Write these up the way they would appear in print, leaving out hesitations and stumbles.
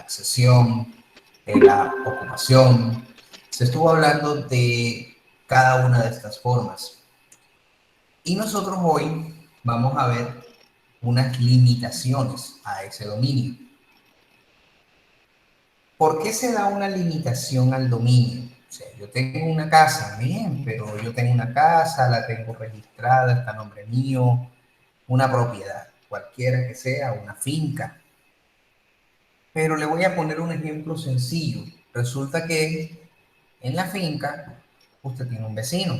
accesión, la ocupación. Se estuvo hablando de cada una de estas formas. Y nosotros hoy vamos a ver unas limitaciones a ese dominio. ¿Por qué se da una limitación al dominio? O sea, yo tengo una casa, bien, pero yo tengo una casa, la tengo registrada, está a nombre mío, una propiedad, cualquiera que sea, una finca. Pero le voy a poner un ejemplo sencillo. Resulta que en la finca usted tiene un vecino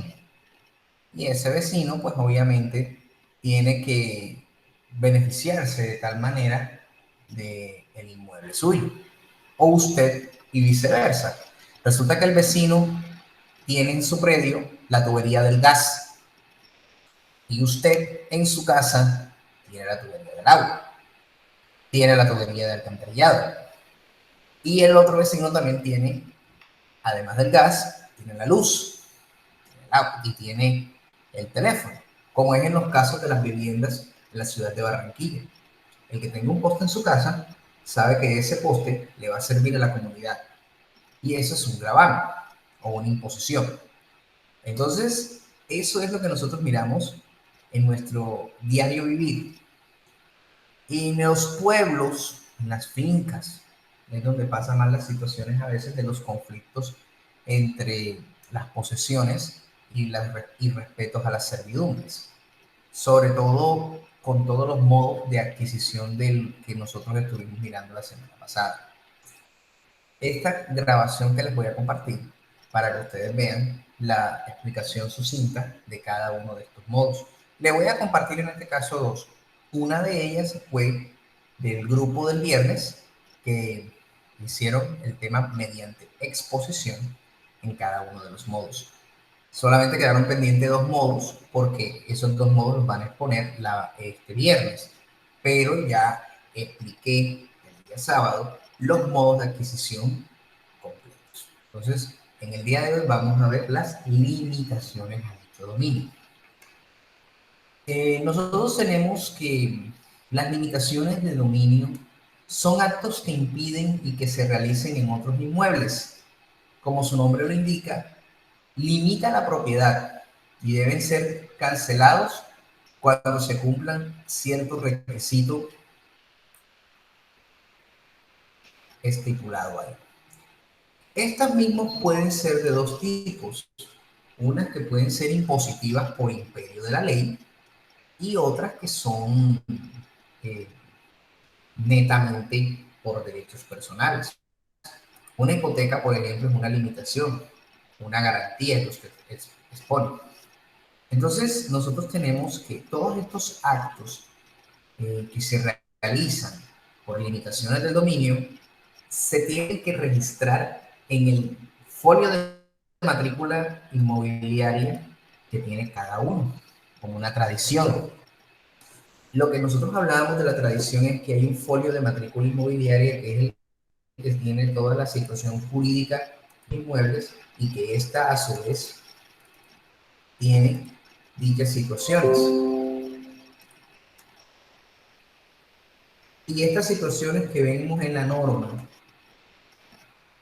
y ese vecino, pues obviamente, tiene que beneficiarse de tal manera del inmueble suyo, o usted y viceversa. Resulta que el vecino tiene en su predio la tubería del gas y usted en su casa tiene la tubería del agua, tiene la tubería del alcantarillado y el otro vecino también tiene, además del gas, tiene la luz, tiene el agua y tiene el teléfono, como es en los casos de las viviendas en la ciudad de Barranquilla. El que tenga un poste en su casa sabe que ese poste le va a servir a la comunidad y eso es un gravamen o una imposición. Entonces, eso es lo que nosotros miramos en nuestro diario vivir. Y en los pueblos, en las fincas, es donde pasan más las situaciones a veces de los conflictos entre las posesiones y respetos a las servidumbres. Sobre todo con todos los modos de adquisición del que nosotros estuvimos mirando la semana pasada. Esta grabación que les voy a compartir para que ustedes vean la explicación sucinta de cada uno de estos modos. Les voy a compartir en este caso dos. Una de ellas fue del grupo del viernes que hicieron el tema mediante exposición en cada uno de los modos. Solamente quedaron pendientes dos modos porque esos dos modos los van a exponer este viernes. Pero ya expliqué el día sábado los modos de adquisición completos. Entonces, en el día de hoy vamos a ver las limitaciones a dicho dominio. Nosotros tenemos que las limitaciones de dominio son actos que impiden y que se realicen en otros inmuebles. Como su nombre lo indica, limita la propiedad y deben ser cancelados cuando se cumplan ciertos requisitos estipulados ahí. Estas mismas pueden ser de dos tipos, unas que pueden ser impositivas por imperio de la ley y otras que son eh, netamente por derechos personales. Una hipoteca, por ejemplo, es una limitación, una garantía que usted expone. Entonces, nosotros tenemos que todos estos actos que se realizan por limitaciones del dominio se tienen que registrar en el folio de matrícula inmobiliaria que tiene cada uno, como una tradición. Lo que nosotros hablábamos de la tradición es que hay un folio de matrícula inmobiliaria que es el que tiene toda la situación jurídica de inmuebles y que esta a su vez tiene dichas situaciones. Y estas situaciones que vemos en la norma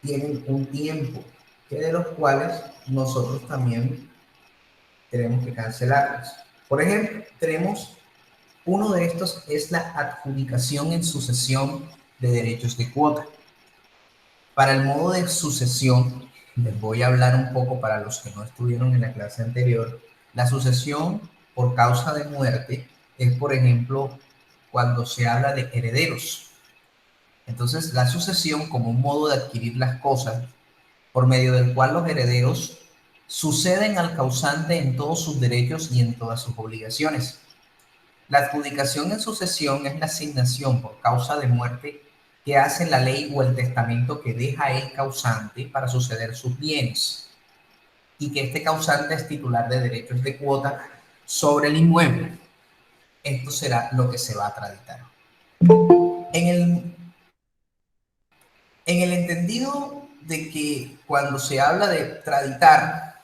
tienen un tiempo, que de los cuales nosotros también tenemos que cancelarlas. Por ejemplo, tenemos uno de estos es la adjudicación en sucesión de derechos de cuota. Para el modo de sucesión, les voy a hablar un poco para los que no estuvieron en la clase anterior. La sucesión por causa de muerte es, por ejemplo, cuando se habla de herederos. Entonces, la sucesión como un modo de adquirir las cosas por medio del cual los herederos suceden al causante en todos sus derechos y en todas sus obligaciones. La adjudicación en sucesión es la asignación por causa de muerte que hace la ley o el testamento que deja el causante para suceder sus bienes y que este causante es titular de derechos de cuota sobre el inmueble. Esto será lo que se va a traditar. En el, en el entendido de que cuando se habla de traditar,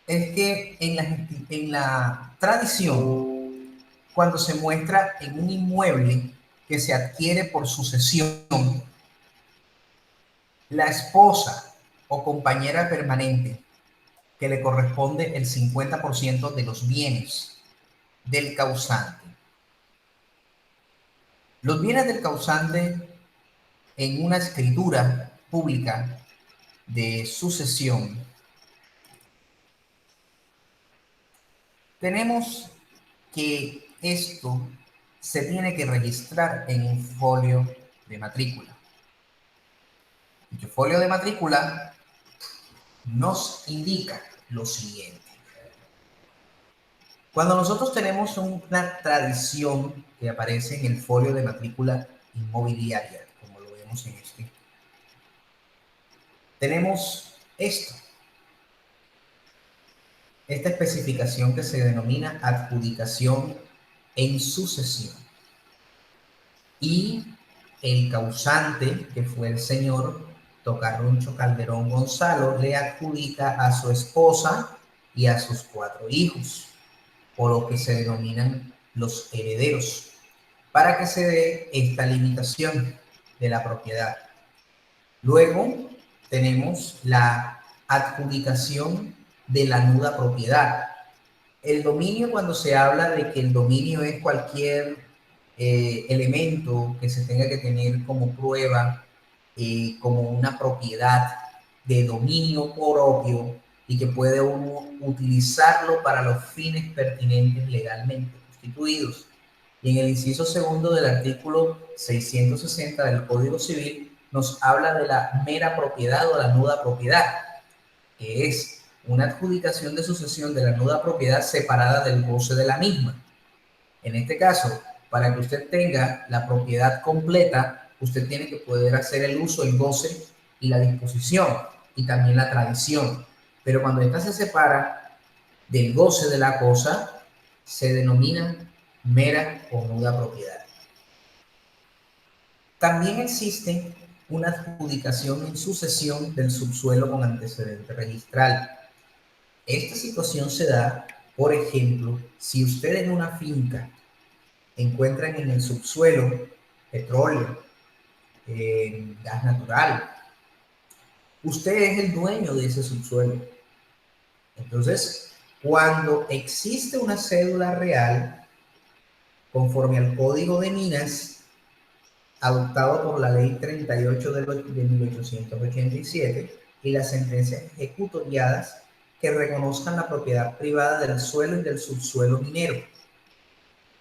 es que en la tradición, cuando se muestra en un inmueble que se adquiere por sucesión, La esposa o compañera permanente que le corresponde el 50% de los bienes del causante. Los bienes del causante en una escritura pública de sucesión, tenemos que esto se tiene que registrar en un folio de matrícula. Dicho folio de matrícula nos indica lo siguiente. Cuando nosotros tenemos una tradición que aparece en el folio de matrícula inmobiliaria, como lo vemos en este, tenemos esta especificación que se denomina adjudicación en sucesión. Y el causante, que fue el señor Tocarruncho Calderón Gonzalo, le adjudica a su esposa y a sus 4 hijos, o lo que se denominan los herederos, para que se dé esta limitación de la propiedad. Luego tenemos la adjudicación de la nuda propiedad. El dominio, cuando se habla de que el dominio es cualquier elemento que se tenga que tener como prueba, como una propiedad de dominio propio y que puede uno utilizarlo para los fines pertinentes legalmente constituidos. Y en el inciso segundo del artículo 660 del Código Civil nos habla de la mera propiedad o la nuda propiedad, que es una adjudicación de sucesión de la nuda propiedad separada del goce de la misma. En este caso, para que usted tenga la propiedad completa, usted tiene que poder hacer el uso, el goce y la disposición, y también la tradición. Pero cuando esta se separa del goce de la cosa, se denomina mera o nuda propiedad. También existe una adjudicación en sucesión del subsuelo con antecedente registral. Esta situación se da, por ejemplo, si usted en una finca encuentran en el subsuelo petróleo, gas natural, usted es el dueño de ese subsuelo. Entonces, cuando existe una cédula real, conforme al Código de Minas, adoptado por la Ley 38 de 1887 y las sentencias ejecutoriadas que reconozcan la propiedad privada del suelo y del subsuelo minero.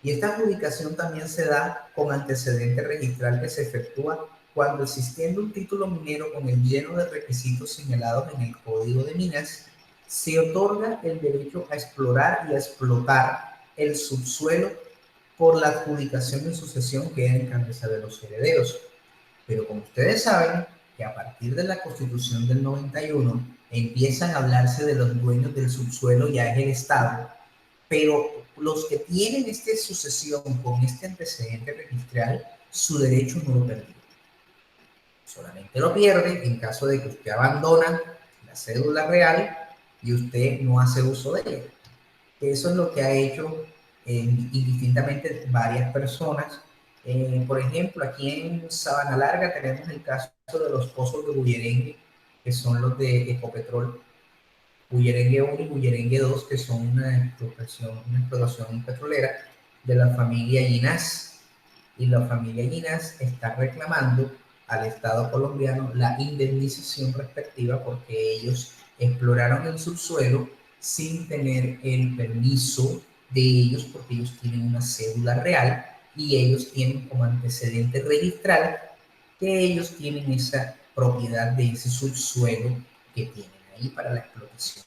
Y esta adjudicación también se da con antecedente registral que se efectúa cuando, existiendo un título minero con el lleno de requisitos señalados en el Código de Minas, se otorga el derecho a explorar y a explotar el subsuelo por la adjudicación en sucesión que queda en cabeza de los herederos. Pero como ustedes saben, que a partir de la Constitución del 91 empiezan a hablarse de los dueños del subsuelo, ya es el Estado, pero los que tienen esta sucesión con este antecedente registral, su derecho no lo perdió. Solamente lo pierde en caso de que usted abandona la cédula real y usted no hace uso de ella. Eso es lo que ha hecho indistintamente varias personas. Por ejemplo, aquí en Sabana Larga tenemos el caso de los pozos de Bullerengue, que son los de Ecopetrol. Bullerengue 1 y Bullerengue 2, que son una explotación petrolera de la familia Ginás. Y la familia Ginás está reclamando al Estado colombiano la indemnización respectiva porque ellos exploraron el subsuelo sin tener el permiso de ellos, porque ellos tienen una cédula real y ellos tienen como antecedente registral que ellos tienen esa propiedad de ese subsuelo que tienen ahí para la explotación.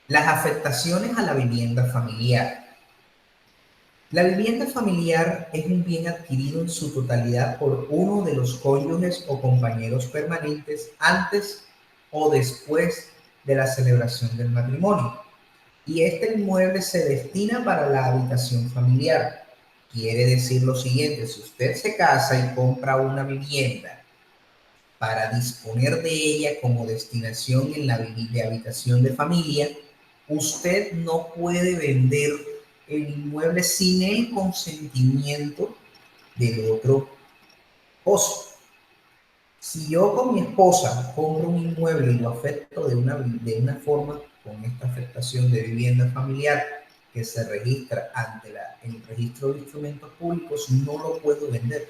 Las afectaciones a la vivienda familiar. La vivienda familiar es un bien adquirido en su totalidad por uno de los cónyuges o compañeros permanentes antes o después de la celebración del matrimonio. Y este inmueble se destina para la habitación familiar. Quiere decir lo siguiente: si usted se casa y compra una vivienda para disponer de ella como destinación en la de habitación de familia, usted no puede vender el inmueble sin el consentimiento del otro esposo. Si yo con mi esposa compro un inmueble y lo afecto de una forma con esta afectación de vivienda familiar que se registra ante el registro de instrumentos públicos, no lo puedo vender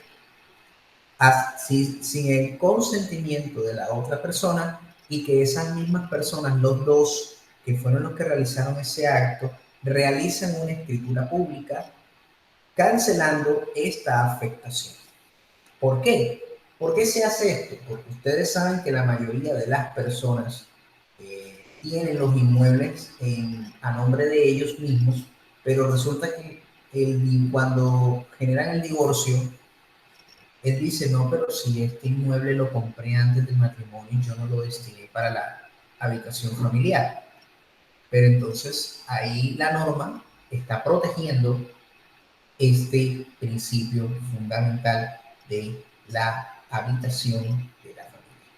sin el consentimiento de la otra persona y que esas mismas personas, los dos que fueron los que realizaron ese acto, realicen una escritura pública cancelando esta afectación. ¿Por qué? ¿Por qué se hace esto? Porque ustedes saben que la mayoría de las personas tienen los inmuebles a nombre de ellos mismos, pero resulta que cuando generan el divorcio, él dice, no, pero si este inmueble lo compré antes del matrimonio y yo no lo destiné para la habitación familiar. Pero entonces ahí la norma está protegiendo este principio fundamental de la habitación de la familia.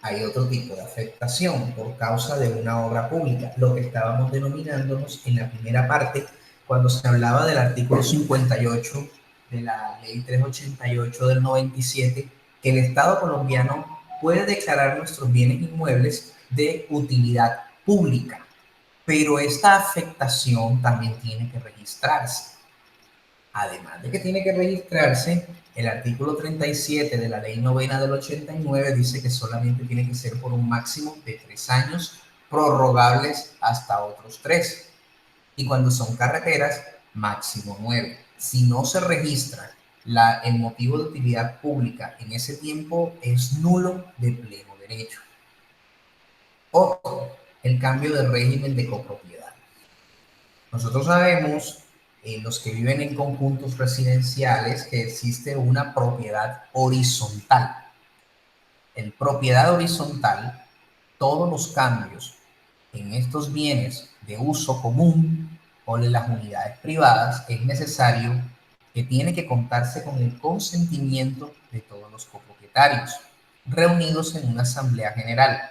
Hay otro tipo de afectación por causa de una obra pública, lo que estábamos denominándonos en la primera parte cuando se hablaba del artículo 58 de la ley 388 del 97, que el Estado colombiano puede declarar nuestros bienes inmuebles de utilidad pública, pero esta afectación también tiene que registrarse. Además de que tiene que registrarse, el artículo 37 de la ley novena del 89 dice que solamente tiene que ser por un máximo de 3 años, prorrogables hasta otros 3. Y cuando son carreteras, máximo 9. Si no se registra el motivo de utilidad pública en ese tiempo, es nulo de pleno derecho. Otro, el cambio de régimen de copropiedad. Nosotros sabemos, los que viven en conjuntos residenciales, que existe una propiedad horizontal. En propiedad horizontal, todos los cambios en estos bienes de uso común o en las unidades privadas es necesario que tiene que contarse con el consentimiento de todos los copropietarios reunidos en una asamblea general,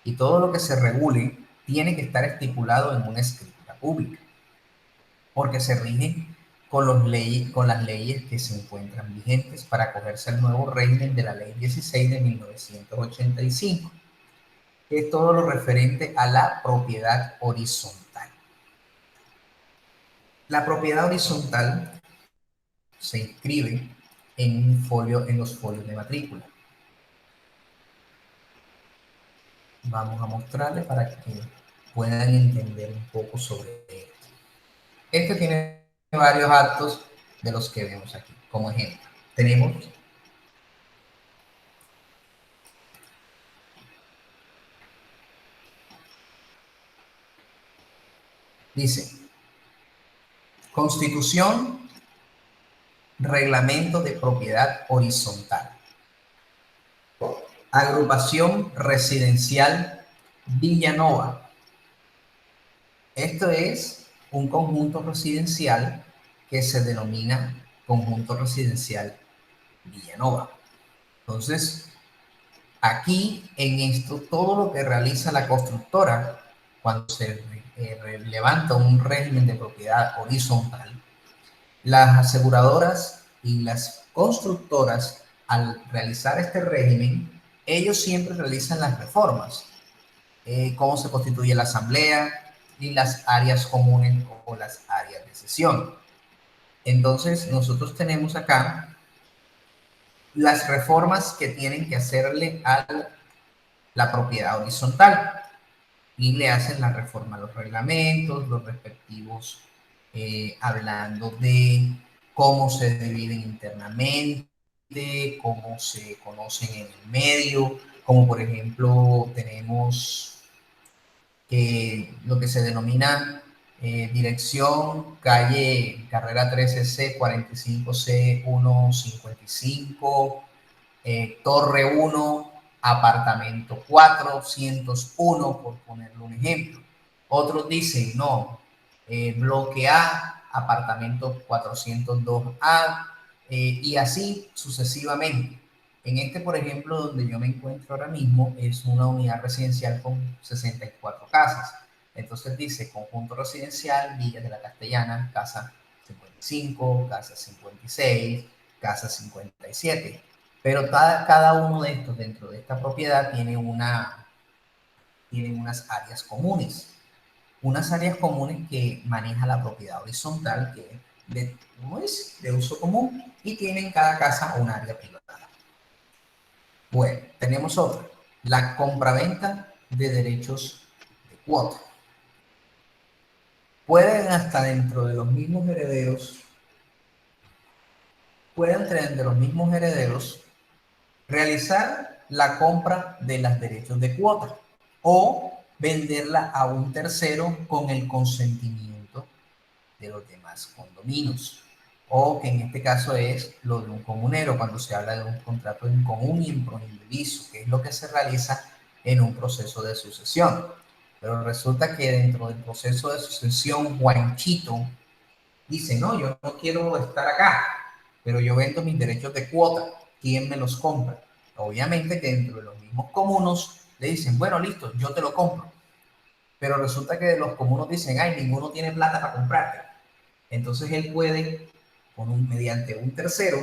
y todo lo que se regule tiene que estar estipulado en una escritura pública, porque se rigen con las leyes que se encuentran vigentes para acogerse al nuevo régimen de la Ley 16 de 1985, que es todo lo referente a la propiedad horizontal. La propiedad horizontal se inscribe en los folios de matrícula. Vamos a mostrarles para que puedan entender un poco sobre esto. Este tiene varios actos de los que vemos aquí. Como ejemplo, tenemos dice, Constitución, reglamento de propiedad horizontal. Agrupación residencial Villanova. Esto es un conjunto residencial que se denomina conjunto residencial Villanova. Entonces, aquí en esto, todo lo que realiza la constructora cuando se levanta un régimen de propiedad horizontal, las aseguradoras y las constructoras, al realizar este régimen, ellos siempre realizan las reformas, cómo se constituye la asamblea y las áreas comunes o las áreas de sesión. Entonces, nosotros tenemos acá las reformas que tienen que hacerle a la propiedad horizontal y le hacen la reforma a los reglamentos, los respectivos, hablando de cómo se dividen internamente, cómo se conocen en el medio, como por ejemplo tenemos lo que se denomina dirección, calle Carrera 13C, 45C 155, Torre 1, apartamento 401, por ponerle un ejemplo. Otros dicen, no, bloque A, apartamento 402A, y así sucesivamente. En este, por ejemplo, donde yo me encuentro ahora mismo, es una unidad residencial con 64 casas. Entonces dice conjunto residencial, Villa de la Castellana, casa 55, casa 56, casa 57. Pero cada uno de estos dentro de esta propiedad tiene unas áreas comunes. Unas áreas comunes que maneja la propiedad horizontal, que de uso común, y tiene en cada casa un área privada. Bueno, tenemos otra, la compraventa de derechos de cuota. Pueden hasta dentro de los mismos herederos, realizar la compra de los derechos de cuota o venderla a un tercero con el consentimiento de los demás condominios, o que en este caso es lo de un comunero cuando se habla de un contrato en común y en proindiviso, que es lo que se realiza en un proceso de sucesión. Pero resulta que dentro del proceso de sucesión, Juanchito dice, no, yo no quiero estar acá, pero yo vendo mis derechos de cuota, ¿quién me los compra? Obviamente que dentro de los mismos comunos le dicen, bueno, listo, yo te lo compro. Pero resulta que los comunos dicen, ay, ninguno tiene plata para comprarte. Entonces él puede, mediante un tercero,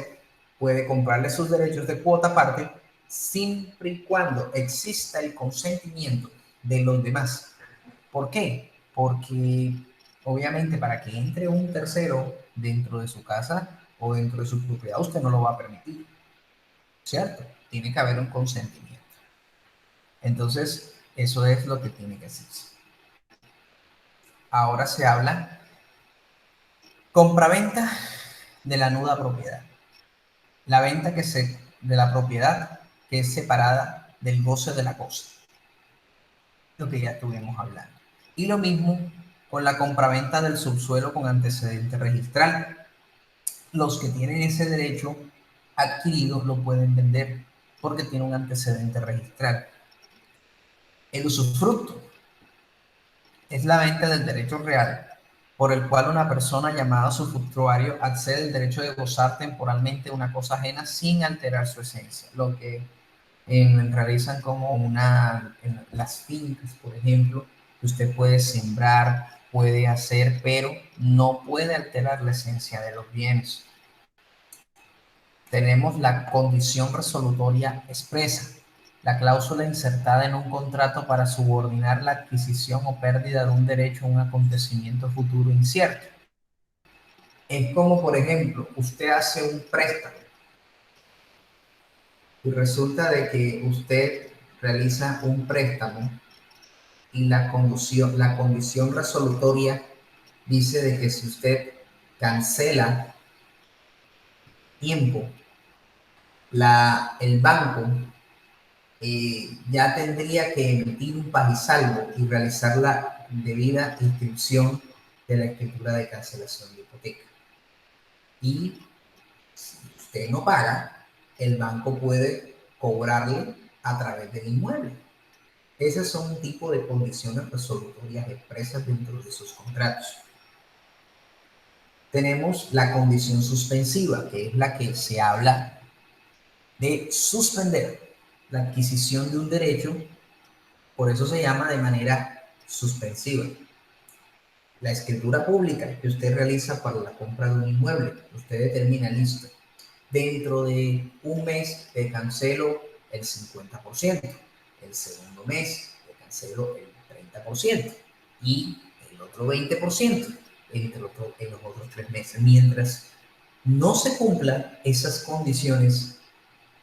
puede comprarle sus derechos de cuota aparte, siempre y cuando exista el consentimiento de los demás. ¿Por qué? Porque obviamente para que entre un tercero dentro de su casa o dentro de su propiedad, usted no lo va a permitir, ¿cierto? Tiene que haber un consentimiento. Entonces, eso es lo que tiene que hacerse. Ahora se habla compraventa de la nuda propiedad. La venta de la propiedad que es separada del goce de la cosa. Lo que ya estuvimos hablando. Y lo mismo con la compraventa del subsuelo con antecedente registral. Los que tienen ese derecho adquirido lo pueden vender porque tiene un antecedente registral. El usufructo es la venta del derecho real por el cual una persona llamada usufructuario accede al derecho de gozar temporalmente una cosa ajena sin alterar su esencia. Lo que realizan como en las fincas, por ejemplo, que usted puede sembrar, puede hacer, pero no puede alterar la esencia de los bienes. Tenemos la condición resolutoria expresa, la cláusula insertada en un contrato para subordinar la adquisición o pérdida de un derecho a un acontecimiento futuro incierto. Es como, por ejemplo, usted hace un préstamo y resulta de que usted realiza un préstamo y la condición resolutoria dice de que si usted cancela tiempo, el banco ya tendría que emitir un pagisalvo y realizar la debida inscripción de la escritura de cancelación de hipoteca. Y si usted no paga, el banco puede cobrarle a través del inmueble. Esas son un tipo de condiciones resolutorias expresas dentro de sus contratos. Tenemos la condición suspensiva, que es la que se habla de suspender la adquisición de un derecho, por eso se llama de manera suspensiva. La escritura pública que usted realiza para la compra de un inmueble, usted determina, listo, dentro de un mes te cancelo el 50%, el segundo mes te cancelo el 30% y el otro 20% en los otros 3 meses. Mientras no se cumplan esas condiciones,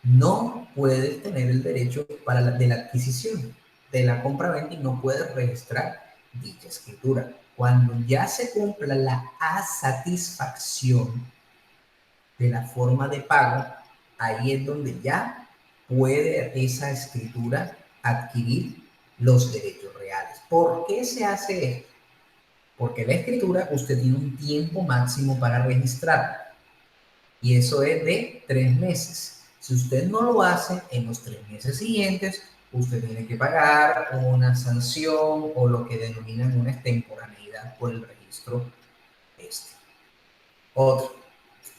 no puedes tener el derecho de la adquisición, de la compra-venta, y no puedes registrar dicha escritura. Cuando ya se cumpla la asatisfacción de la forma de pago, ahí es donde ya puede esa escritura adquirir los derechos reales. ¿Por qué se hace esto? Porque la escritura usted tiene un tiempo máximo para registrar y eso es de 3 meses. Si usted no lo hace en los 3 meses siguientes, usted tiene que pagar una sanción o lo que denominan una extemporaneidad por el registro este. Otro,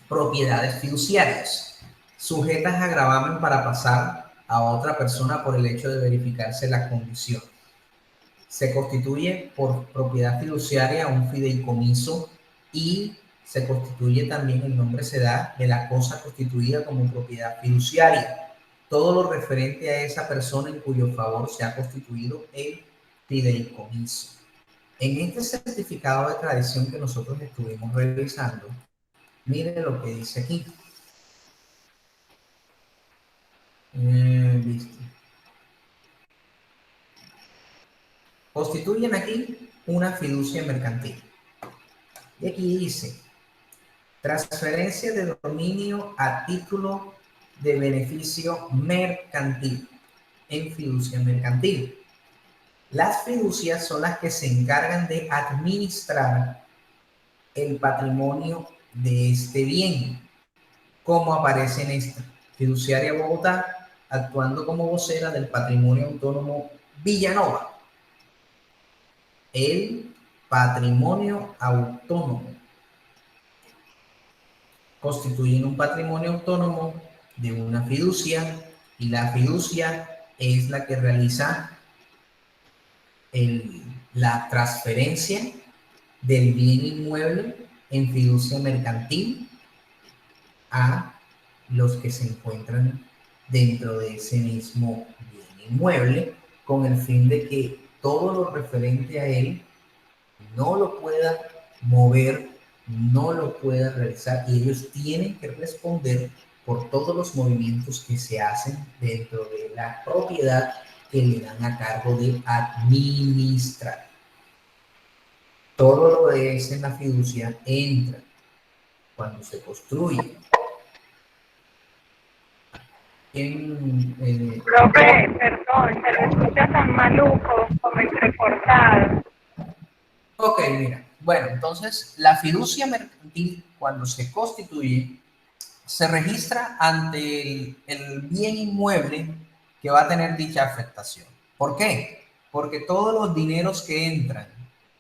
propiedades fiduciarias, sujetas a gravamen para pasar a otra persona por el hecho de verificarse la condición. Se constituye por propiedad fiduciaria un fideicomiso y se constituye también, el nombre se da de la cosa constituida como propiedad fiduciaria. Todo lo referente a esa persona en cuyo favor se ha constituido el fideicomiso. En este certificado de tradición que nosotros estuvimos revisando, miren lo que dice aquí. Listo. Constituyen aquí una fiducia mercantil. Y aquí dice, transferencia de dominio a título de beneficio mercantil en fiducia mercantil. Las fiducias son las que se encargan de administrar el patrimonio de este bien, como aparece en esta. Fiduciaria Bogotá, actuando como vocera del patrimonio autónomo Villanova. El patrimonio autónomo constituyen un patrimonio autónomo de una fiducia, y la fiducia es la que realiza la transferencia del bien inmueble en fiducia mercantil a los que se encuentran dentro de ese mismo bien inmueble, con el fin de que todo lo referente a él no lo pueda mover, no lo pueda realizar, y ellos tienen que responder por todos los movimientos que se hacen dentro de la propiedad que le dan a cargo de administrar. Todo lo de eso en la fiducia entra cuando se construye. Profe, perdón, se lo escucha tan maluco, como entrecortado. Ok, mira. Bueno, entonces la fiducia mercantil, cuando se constituye, se registra ante el bien inmueble que va a tener dicha afectación. ¿Por qué? Porque todos los dineros que entran,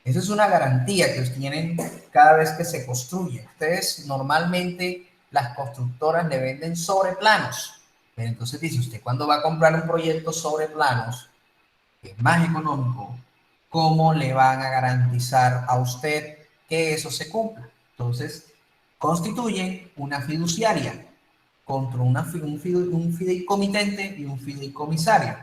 esa es una garantía que tienen cada vez que se construye. Ustedes normalmente, las constructoras le venden sobre planos. Pero entonces dice usted, cuando va a comprar un proyecto sobre planos, que es más económico, ¿cómo le van a garantizar a usted que eso se cumpla? Entonces, constituyen una fiduciaria contra un fideicomitente y un fideicomisario.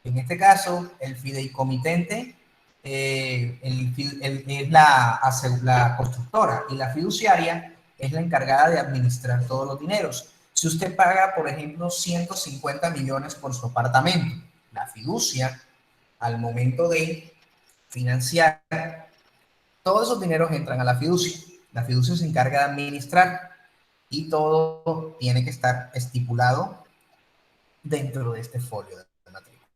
En este caso, el fideicomitente es la constructora, y la fiduciaria es la encargada de administrar todos los dineros. Si usted paga, por ejemplo, 150 millones por su apartamento, la fiducia, al momento de financiar, todos esos dineros entran a la fiducia. La fiducia se encarga de administrar, y todo tiene que estar estipulado dentro de este folio de matrícula.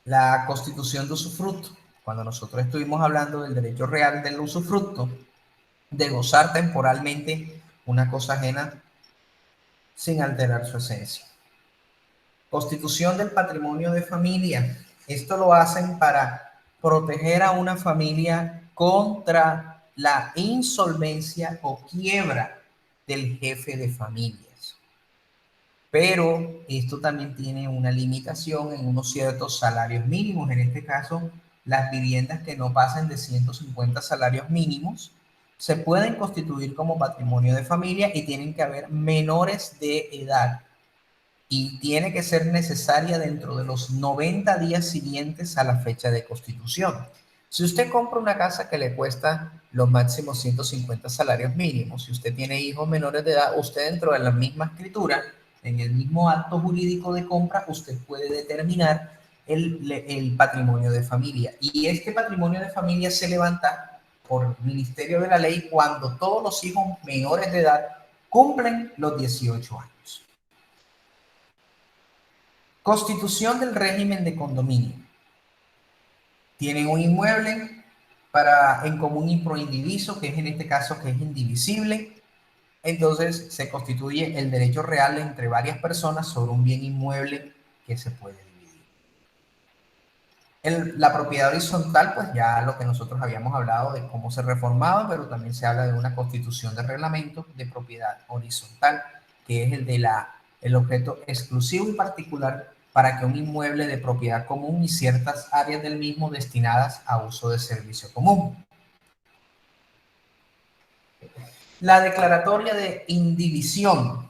La constitución de usufructo. Cuando nosotros estuvimos hablando del derecho real del usufructo, de gozar temporalmente una cosa ajena sin alterar su esencia. Constitución del patrimonio de familia. Esto lo hacen para proteger a una familia contra la insolvencia o quiebra del jefe de familias. Pero esto también tiene una limitación en unos ciertos salarios mínimos. En este caso, las viviendas que no pasen de 150 salarios mínimos se pueden constituir como patrimonio de familia, y tienen que haber menores de edad, y tiene que ser necesaria dentro de los 90 días siguientes a la fecha de constitución. Si usted compra una casa que le cuesta los máximos 150 salarios mínimos, si usted tiene hijos menores de edad, usted dentro de la misma escritura, en el mismo acto jurídico de compra, usted puede determinar el patrimonio de familia. Y este patrimonio de familia se levanta por Ministerio de la Ley cuando todos los hijos menores de edad cumplen los 18 años. Constitución del régimen de condominio. Tienen un inmueble en común y pro indiviso, que es en este caso que es indivisible. Entonces se constituye el derecho real entre varias personas sobre un bien inmueble que se puede dividir. La propiedad horizontal, pues ya lo que nosotros habíamos hablado de cómo se reformaba, pero también se habla de una constitución de reglamento de propiedad horizontal, que es el objeto exclusivo y particular para que un inmueble de propiedad común y ciertas áreas del mismo destinadas a uso de servicio común. La declaratoria de indivisión.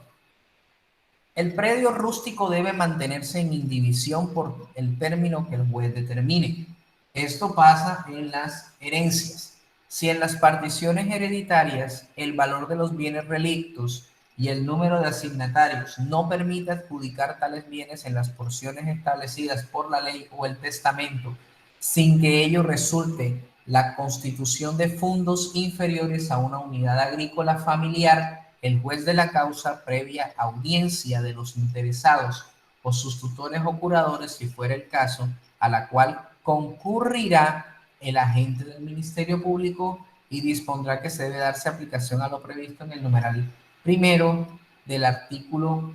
El predio rústico debe mantenerse en indivisión por el término que el juez determine. Esto pasa en las herencias. Si en las particiones hereditarias el valor de los bienes relictos y el número de asignatarios no permite adjudicar tales bienes en las porciones establecidas por la ley o el testamento, sin que ello resulte la constitución de fondos inferiores a una unidad agrícola familiar, el juez de la causa, previa audiencia de los interesados o sus tutores o curadores, si fuera el caso, a la cual concurrirá el agente del Ministerio Público y dispondrá que se debe darse aplicación a lo previsto en el numeral primero del artículo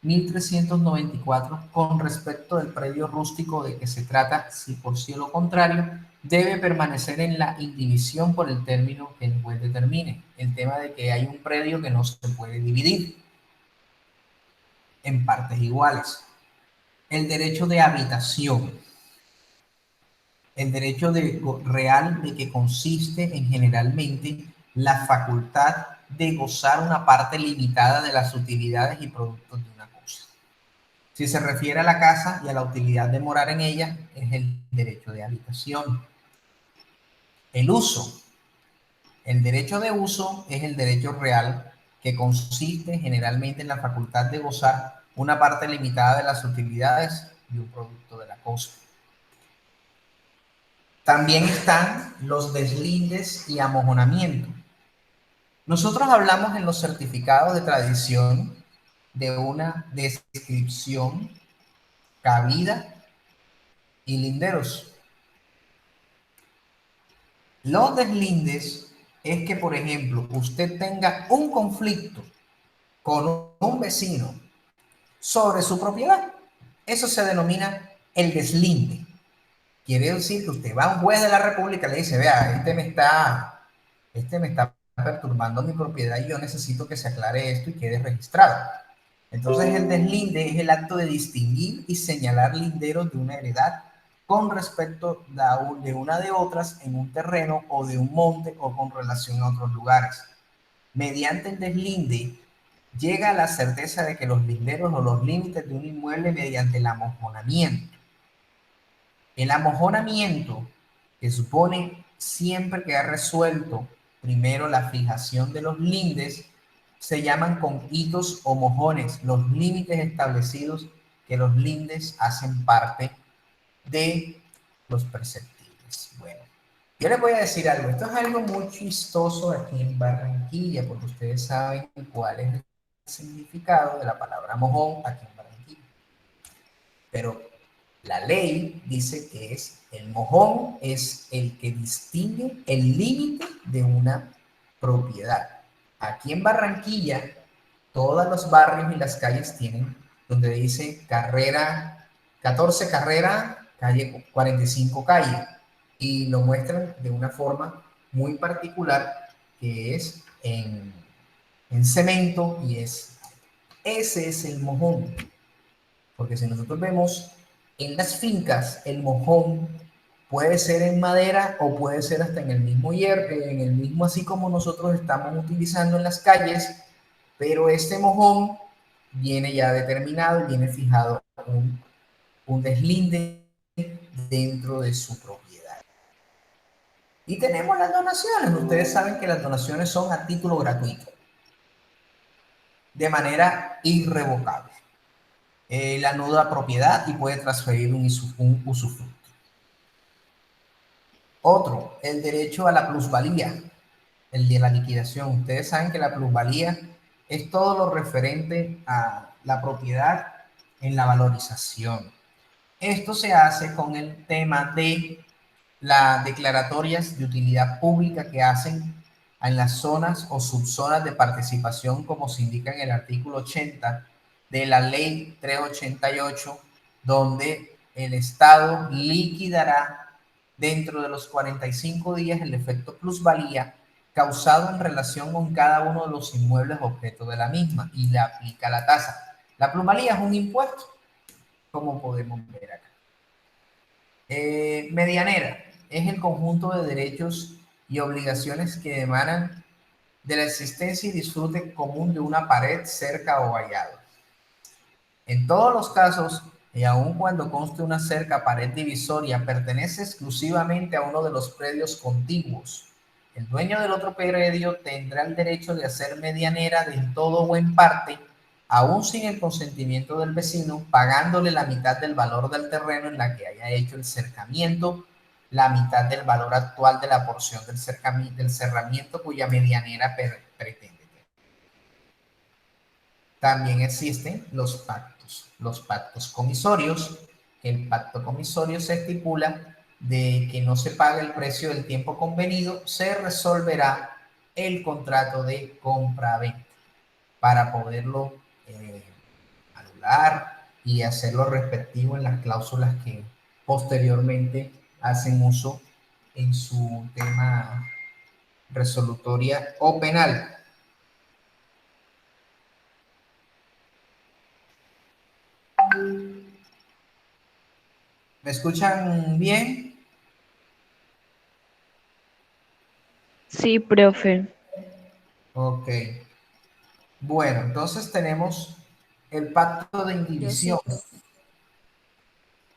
1394 con respecto del predio rústico de que se trata, si por sí o lo contrario, debe permanecer en la indivisión por el término que el juez determine. El tema de que hay un predio que no se puede dividir en partes iguales. El derecho de habitación. El derecho real de que consiste en generalmente la facultad de gozar una parte limitada de las utilidades y productos de una cosa. Si se refiere a la casa y a la utilidad de morar en ella, es el derecho de habitación. El uso. El derecho de uso es el derecho real que consiste generalmente en la facultad de gozar una parte limitada de las utilidades y un producto de la cosa. También están los deslindes y amojonamiento. Nosotros hablamos en los certificados de tradición de una descripción, cabida y linderos. Los deslindes es que, por ejemplo, usted tenga un conflicto con un vecino sobre su propiedad. Eso se denomina el deslinde. Quiere decir que usted va a un juez de la República y le dice, vea, este me está perturbando mi propiedad y yo necesito que se aclare esto y quede registrado. Entonces el deslinde es el acto de distinguir y señalar linderos de una heredad con respecto de una de otras en un terreno o de un monte o con relación a otros lugares. Mediante el deslinde llega a la certeza de que los linderos o los límites de un inmueble mediante el amojonamiento. El amojonamiento, que supone siempre que ha resuelto primero la fijación de los lindes, se llaman con hitos o mojones los límites establecidos que los lindes hacen parte de los perceptibles. Bueno, yo les voy a decir algo. Esto es algo muy chistoso aquí en Barranquilla, porque ustedes saben cuál es el significado de la palabra mojón aquí en Barranquilla. Pero la ley dice que el mojón es el que distingue el límite de una propiedad. Aquí en Barranquilla, todos los barrios y las calles tienen donde dice carrera 14 carrera, calle 45 calle, y lo muestran de una forma muy particular que es en cemento y ese es el mojón. Porque si nosotros vemos en las fincas, el mojón puede ser en madera o puede ser hasta en el mismo hierro, en el mismo así como nosotros estamos utilizando en las calles, pero este mojón viene ya determinado y viene fijado un deslinde dentro de su propiedad. Y tenemos las donaciones. Ustedes saben que las donaciones son a título gratuito, de manera irrevocable. La nuda propiedad y puede transferir un usufructo. Otro, el derecho a la plusvalía, el de la liquidación. Ustedes saben que la plusvalía es todo lo referente a la propiedad en la valorización. Esto se hace con el tema de las declaratorias de utilidad pública que hacen en las zonas o subzonas de participación, como se indica en el artículo 80 de la ley 388, donde el Estado liquidará dentro de los 45 días el efecto plusvalía causado en relación con cada uno de los inmuebles objeto de la misma y le aplica la tasa. La plusvalía es un impuesto, como podemos ver acá. Medianera es el conjunto de derechos y obligaciones que emanan de la existencia y disfrute común de una pared, cerca o vallado. En todos los casos, y aun cuando conste una cerca, pared divisoria, pertenece exclusivamente a uno de los predios contiguos. El dueño del otro predio tendrá el derecho de hacer medianera de en todo o en parte, aún sin el consentimiento del vecino, pagándole la mitad del valor del terreno en la que haya hecho el cercamiento, la mitad del valor actual de la porción del cerramiento cuya medianera pretende. También existen los pactos comisorios. El pacto comisorio se estipula de que no se pague el precio del tiempo convenido, se resolverá el contrato de compra-venta para poderlo anular y hacer lo respectivo en las cláusulas que posteriormente hacen uso en su tema resolutoria o penal. ¿Me escuchan bien? Sí, profe. Ok. Bueno, entonces tenemos el pacto de Yo indivisión. sí, profe.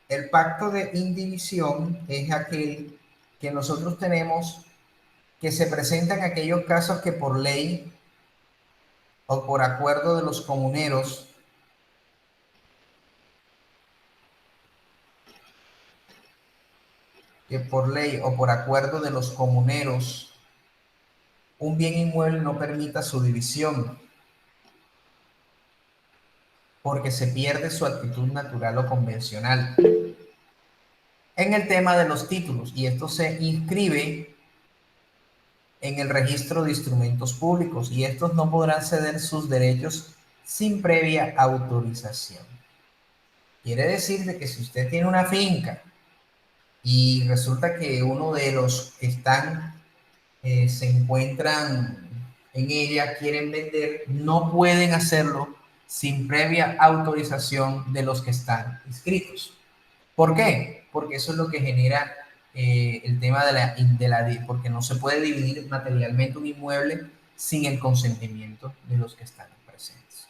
El pacto de indivisión es aquel que nosotros tenemos que se presenta en aquellos casos que por ley o por acuerdo de los comuneros un bien inmueble no permita su división porque se pierde su actitud natural o convencional. En el tema de los títulos, y esto se inscribe en el registro de instrumentos públicos, y estos no podrán ceder sus derechos sin previa autorización. Quiere decir de que si usted tiene una finca y resulta que uno de los que están se encuentran en ella, quieren vender, no pueden hacerlo sin previa autorización de los que están inscritos. ¿Por qué? Porque eso es lo que genera el tema porque no se puede dividir materialmente un inmueble sin el consentimiento de los que están presentes.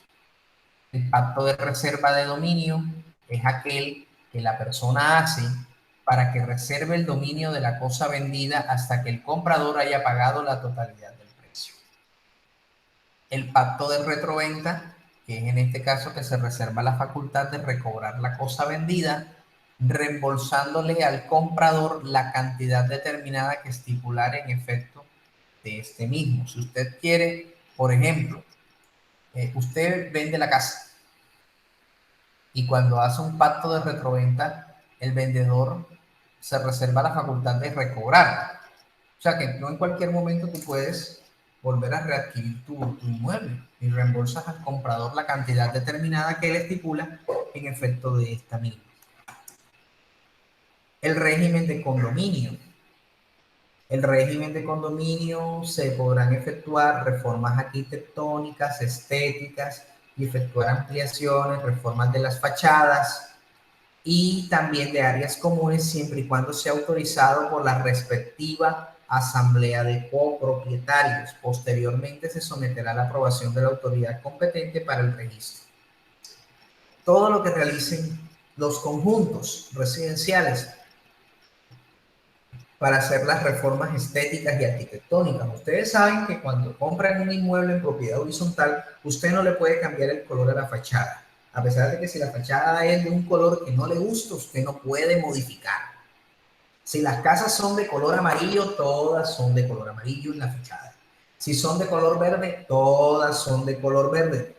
El pacto de reserva de dominio es aquel que la persona hace para que reserve el dominio de la cosa vendida hasta que el comprador haya pagado la totalidad del precio. El pacto de retroventa, que es en este caso que se reserva la facultad de recobrar la cosa vendida, reembolsándole al comprador la cantidad determinada que estipular en efecto de este mismo. Si usted quiere, por ejemplo, usted vende la casa y cuando hace un pacto de retroventa, el vendedor se reserva la facultad de recobrarla. O sea que no en cualquier momento tú puedes volver a readquirir tu inmueble y reembolsas al comprador la cantidad determinada que él estipula en efecto de esta misma. El régimen de condominio. El régimen de condominio se podrán efectuar reformas arquitectónicas, estéticas y efectuar ampliaciones, reformas de las fachadas y también de áreas comunes siempre y cuando sea autorizado por la respectiva asamblea de copropietarios. Posteriormente se someterá a la aprobación de la autoridad competente para el registro. Todo lo que realicen los conjuntos residenciales para hacer las reformas estéticas y arquitectónicas. Ustedes saben que cuando compran un inmueble en propiedad horizontal, usted no le puede cambiar el color a la fachada. A pesar de que si la fachada es de un color que no le gusta, usted no puede modificar. Si las casas son de color amarillo, todas son de color amarillo en la fachada. Si son de color verde, todas son de color verde.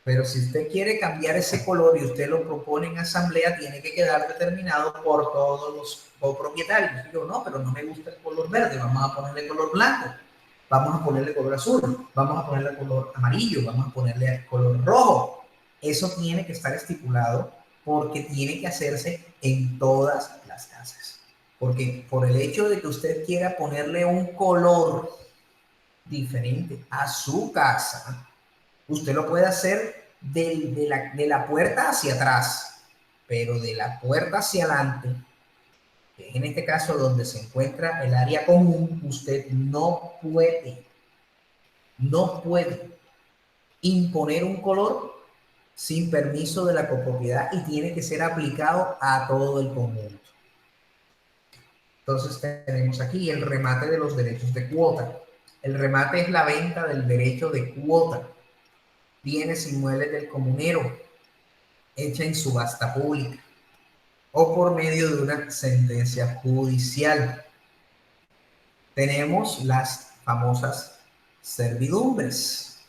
Pero si usted quiere cambiar ese color y usted lo propone en asamblea, tiene que quedar determinado por todos los copropietarios. Yo no, pero no me gusta el color verde, vamos a ponerle color blanco, vamos a ponerle color azul, vamos a ponerle color amarillo, vamos a ponerle color rojo. Eso tiene que estar estipulado porque tiene que hacerse en todas las casas. Porque por el hecho de que usted quiera ponerle un color diferente a su casa, usted lo puede hacer de la puerta hacia atrás, pero de la puerta hacia adelante, que es en este caso donde se encuentra el área común, usted no puede. no puede imponer un color sin permiso de la copropiedad y tiene que ser aplicado a todo el conjunto. Entonces tenemos aquí el remate de los derechos de cuota. El remate es la venta del derecho de cuota, bienes inmuebles del comunero, hecha en subasta pública o por medio de una sentencia judicial. Tenemos las famosas servidumbres.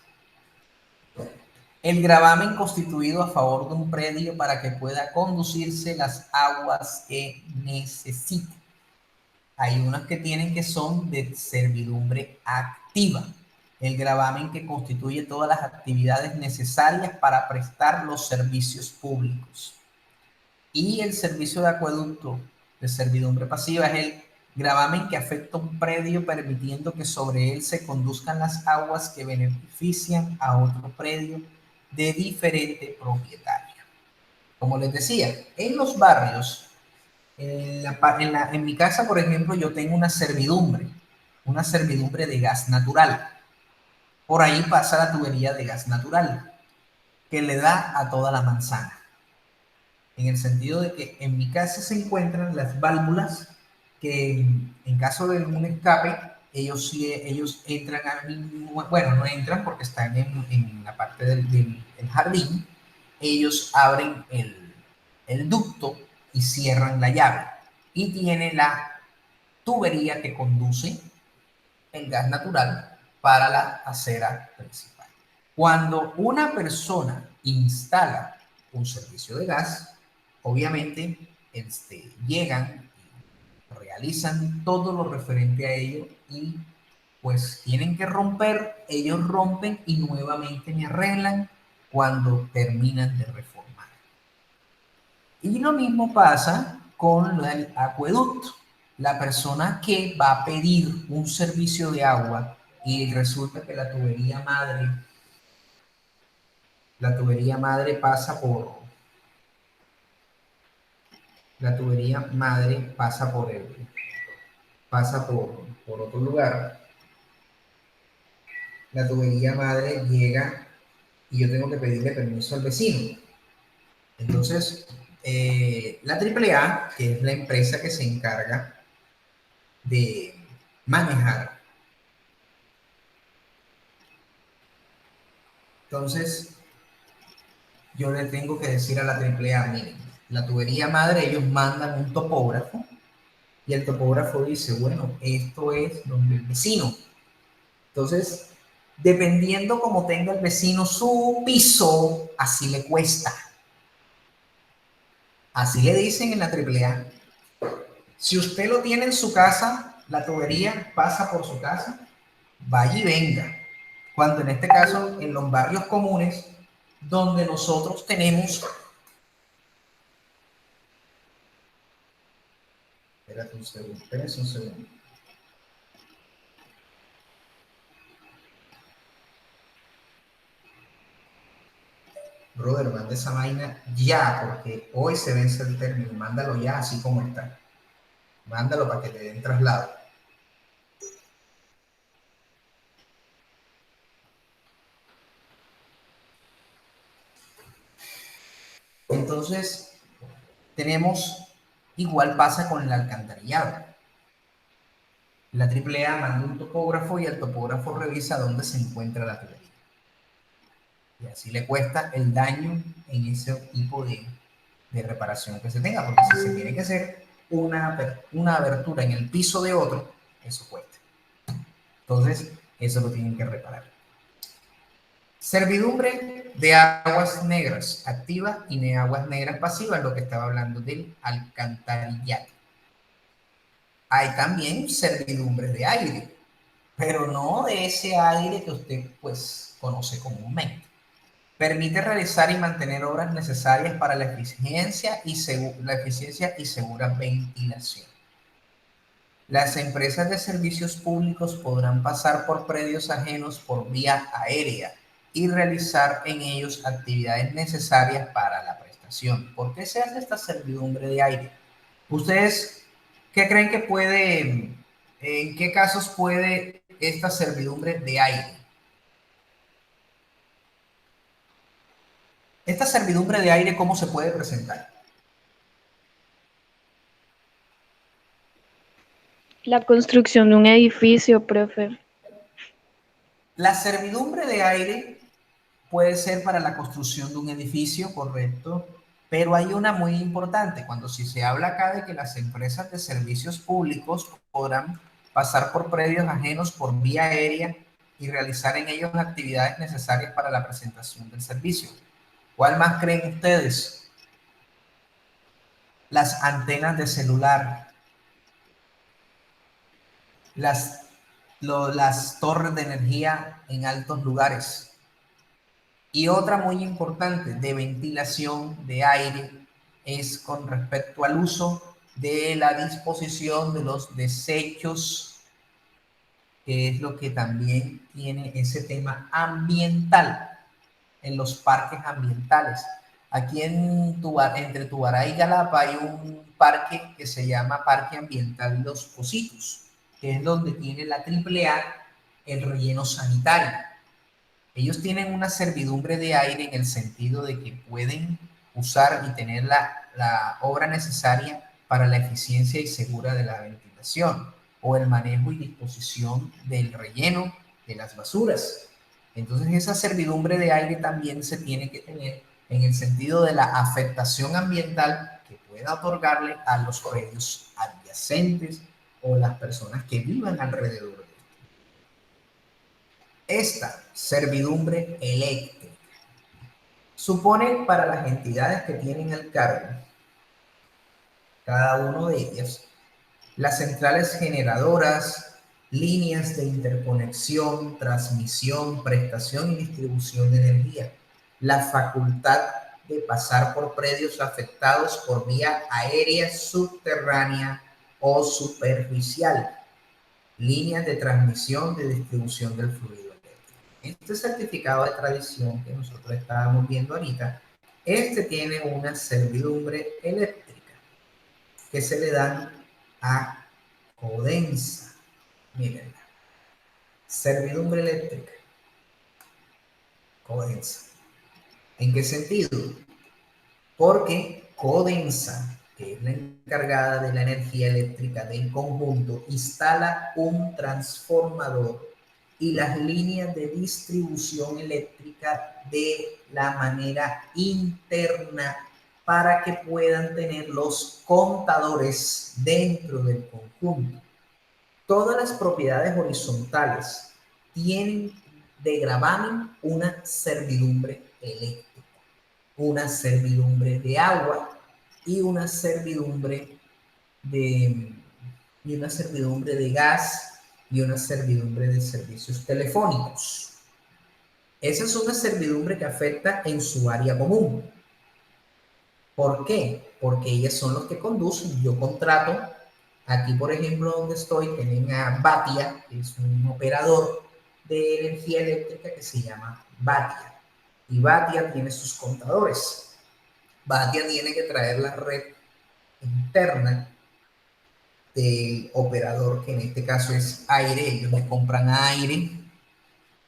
El gravamen constituido a favor de un predio para que pueda conducirse las aguas que necesite. Hay unas que tienen que son de servidumbre activa. El gravamen que constituye todas las actividades necesarias para prestar los servicios públicos. Y el servicio de acueducto de servidumbre pasiva es el gravamen que afecta un predio permitiendo que sobre él se conduzcan las aguas que benefician a otro predio de diferente propietario. Como les decía, en los barrios, en mi casa, por ejemplo, yo tengo una servidumbre de gas natural. Por ahí pasa la tubería de gas natural, que le da a toda la manzana. En el sentido de que en mi casa se encuentran las válvulas que en caso de un escape, ellos entran bueno, no entran porque están en la parte del jardín, ellos abren el ducto y cierran la llave y tiene la tubería que conduce el gas natural para la acera principal. Cuando una persona instala un servicio de gas, obviamente llegan, realizan todo lo referente a ello y pues tienen que romper, ellos rompen y nuevamente me arreglan cuando terminan de reformar. Y lo mismo pasa con el acueducto. La persona que va a pedir un servicio de agua y resulta que la tubería madre pasa por otro lugar. La tubería madre llega y yo tengo que pedirle permiso al vecino. Entonces, la AAA, que es la empresa que se encarga de manejar. Entonces, yo le tengo que decir a la AAA, miren, la tubería madre, ellos mandan un topógrafo y el topógrafo dice, bueno, esto es donde el vecino. Entonces, dependiendo cómo tenga el vecino su piso, así le cuesta. Así le dicen en la AAA. Si usted lo tiene en su casa, la tubería pasa por su casa, vaya y venga. Cuando en este caso, en los barrios comunes, donde nosotros tenemos... Espérate un segundo, espérense un segundo. Brother, manda esa vaina ya, porque hoy se vence el término. Mándalo ya, así como está. Mándalo para que te den traslado. Entonces, igual pasa con el alcantarillado. La AAA manda un topógrafo y el topógrafo revisa dónde se encuentra la tubería. Y así le cuesta el daño en ese tipo de reparación que se tenga, porque si se tiene que hacer una abertura en el piso de otro, eso cuesta. Entonces, eso lo tienen que reparar. Servidumbre de aguas negras activas y de aguas negras pasivas, lo que estaba hablando del alcantarillado. Hay también servidumbres de aire, pero no de ese aire que usted pues conoce comúnmente. Permite realizar y mantener obras necesarias para la eficiencia y segura ventilación. Las empresas de servicios públicos podrán pasar por predios ajenos por vía aérea y realizar en ellos actividades necesarias para la prestación. ¿Por qué se hace esta servidumbre de aire? ¿Ustedes qué creen en qué casos puede esta servidumbre de aire? Esta servidumbre de aire, ¿cómo se puede presentar? La construcción de un edificio, profe. La servidumbre de aire puede ser para la construcción de un edificio, correcto, pero hay una muy importante. Cuando si se habla acá de que las empresas de servicios públicos podrán pasar por predios ajenos por vía aérea y realizar en ellos actividades necesarias para la presentación del servicio. ¿Cuál más creen ustedes? Las antenas de celular, las, las torres de energía en altos lugares. Y otra muy importante de ventilación de aire es con respecto al uso de la disposición de los desechos, que es lo que también tiene ese tema ambiental en los parques ambientales. Aquí entre Tubará y Galapa hay un parque que se llama Parque Ambiental Los Pocitos, que es donde tiene la AAA el relleno sanitario. Ellos tienen una servidumbre de aire en el sentido de que pueden usar y tener la obra necesaria para la eficiencia y segura de la ventilación o el manejo y disposición del relleno de las basuras. Entonces esa servidumbre de aire también se tiene que tener en el sentido de la afectación ambiental que pueda otorgarle a los predios adyacentes o las personas que vivan alrededor. Esta servidumbre eléctrica supone para las entidades que tienen el cargo, cada uno de ellas, las centrales generadoras, líneas de interconexión, transmisión, prestación y distribución de energía, la facultad de pasar por predios afectados por vía aérea, subterránea o superficial, líneas de transmisión de distribución del fluido. Este certificado de tradición que nosotros estábamos viendo ahorita, este tiene una servidumbre eléctrica que se le dan a Codensa. Mírenla. Servidumbre eléctrica. Codensa. ¿En qué sentido? Porque Codensa, que es la encargada de la energía eléctrica del conjunto, instala un transformador y las líneas de distribución eléctrica de la manera interna para que puedan tener los contadores dentro del conjunto. Todas las propiedades horizontales tienen de gravamen una servidumbre eléctrica, una servidumbre de agua y una servidumbre de gas y una servidumbre de servicios telefónicos. Esa es una servidumbre que afecta en su área común. ¿Por qué? Porque ellas son los que conducen. Yo contrato, aquí por ejemplo donde estoy, tienen a Batia, que es un operador de energía eléctrica que se llama Batia. Y Batia tiene sus contadores. Batia tiene que traer la red interna del operador, que en este caso es aire. Ellos le compran aire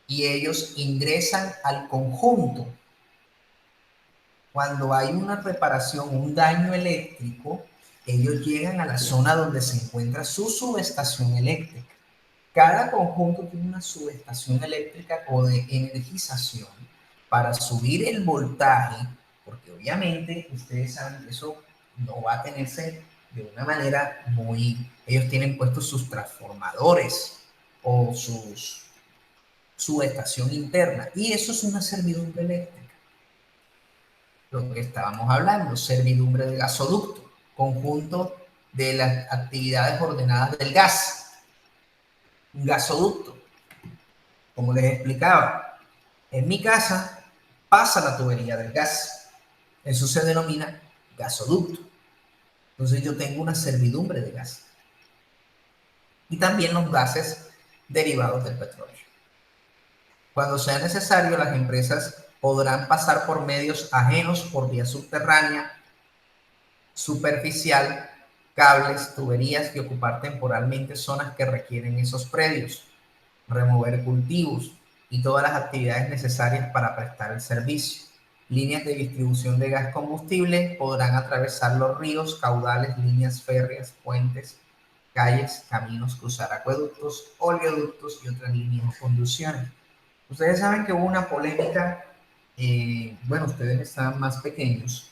y ellos ingresan al conjunto. Cuando hay una reparación, un daño eléctrico, ellos llegan a la zona donde se encuentra su subestación eléctrica. Cada conjunto tiene una subestación eléctrica o de energización para subir el voltaje, porque obviamente ustedes saben que eso no va a tenerse de una manera muy... Ellos tienen puestos sus transformadores o su estación interna, y eso es una servidumbre eléctrica. Lo que estábamos hablando, servidumbre de gasoducto, conjunto de las actividades ordenadas del gas. Un gasoducto, como les explicaba, en mi casa pasa la tubería del gas. Eso se denomina gasoducto. Entonces yo tengo una servidumbre de gas. Y también los gases derivados del petróleo. Cuando sea necesario, las empresas podrán pasar por medios ajenos por vía subterránea, superficial, cables, tuberías y ocupar temporalmente zonas que requieren esos predios, remover cultivos y todas las actividades necesarias para prestar el servicio. Líneas de distribución de gas combustible podrán atravesar los ríos, caudales, líneas férreas, puentes, calles, caminos, cruzar acueductos, oleoductos y otras líneas de conducción. Ustedes saben que hubo una polémica, bueno, ustedes estaban más pequeños.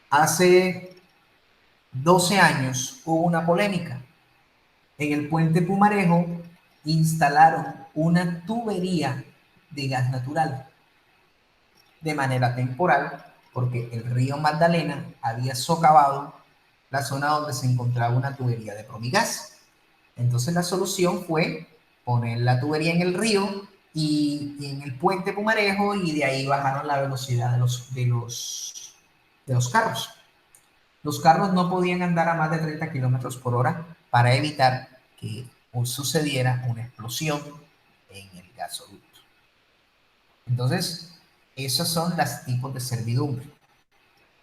Hace 12 años hubo una polémica. En el puente Pumarejo instalaron una tubería de gas natural de manera temporal porque el río Magdalena había socavado la zona donde se encontraba una tubería de Promigas. Entonces la solución fue poner la tubería en el río y en el puente Pumarejo, y de ahí bajaron la velocidad de los carros. Los carros no podían andar a más de 30 kilómetros por hora para evitar que sucediera una explosión en el gasoducto. Entonces, esos son los tipos de servidumbre.